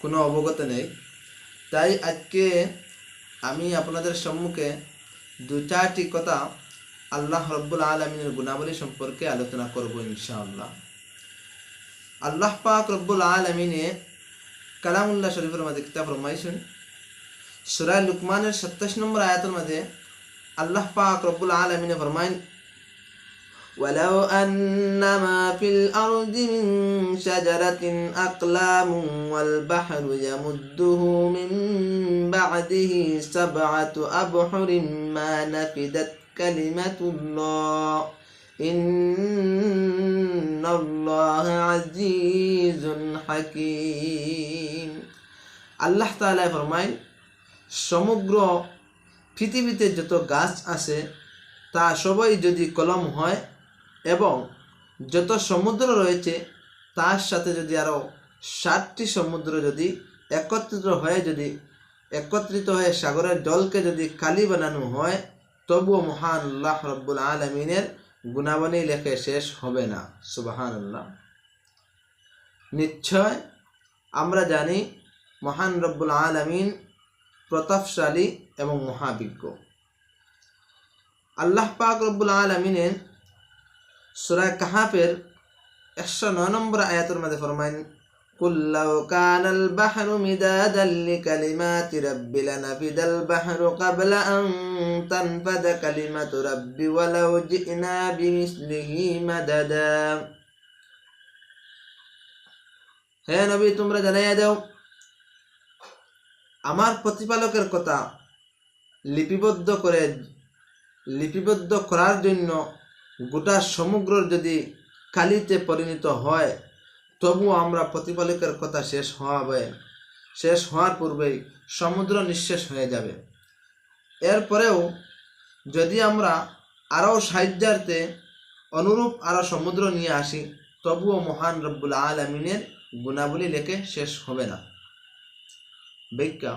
কোনো অবগত নেই, তাই আজকে আমি আপনাদের সম্মুখে দু চারটি কথা আল্লাহ রব্বুল আলমিনের গুণাবলী সম্পর্কে আলোচনা করব ইনশাআল্লাহ। আল্লাহ পাক রব্বুল আলমিনে কালামুল্লাহ শরীফের মধ্যে কিতাব ফরমাইছেন, সূরা লুকমানের 27 নম্বর আয়াতের মধ্যে আল্লাহ পাক রব্বুল আলমিনে ফরমাইন, ولو أن ما في الأرض من شجرة أقلام والبحر يمده من بعده 7 أبحر ما نفدت كلمة الله إن الله عزيز حكيم। আল্লাহ তাআলা ফরমায়, সমগ্র পৃথিবীতে যত গাছ আছে তা সবই যদি কলম হয় এবং যত সমুদ্র রয়েছে তার সাথে যদি আরও 7টি সমুদ্র যদি একত্রিত হয়ে সাগরের জলকে যদি কালি বানানো হয়, তবুও মহান আল্লাহ রব্বুল আলমিনের গুণাবলী লেখে শেষ হবে না। সুবহানাল্লাহ। নিশ্চয় আমরা জানি মহান রব্বুল আলমিন প্রতাপশালী এবং মহাবিজ্ঞ। আল্লাহ পাক রব্বুল আলমিনের সূরা কাহাফের 109 নম্বর আয়াতের মধ্যে ফরমাইন, কুল লাউ কানাল বাহরু মিদাদাল লিকালিমাতি রাব্বি লানাফিদাল বাহরু ক্বাবলা আন তানফাদা কালিমাতু রাব্বি ওয়ালাউ জিনা বিমিসলিহি মাদাদা। হে নবী, তোমরা জানাইয়া দাও, আমার প্রতিপালকের কথা লিপিবদ্ধ করার জন্য গোটা সমুদ্র যদি কালিতে পরিণত হয়, তবুও আমরা প্রতিপালকের কথা শেষ হওয়ার পূর্বেই সমুদ্র নিঃশেষ হয়ে যাবে। এরপরেও যদি আমরা আরও সাহায্যার্থে অনুরূপ আরও সমুদ্র নিয়ে আসি, তবুও মহান রব্বুল আলমিনের গুণাবলী লেখে শেষ হবে না। ব্যাখ্যা।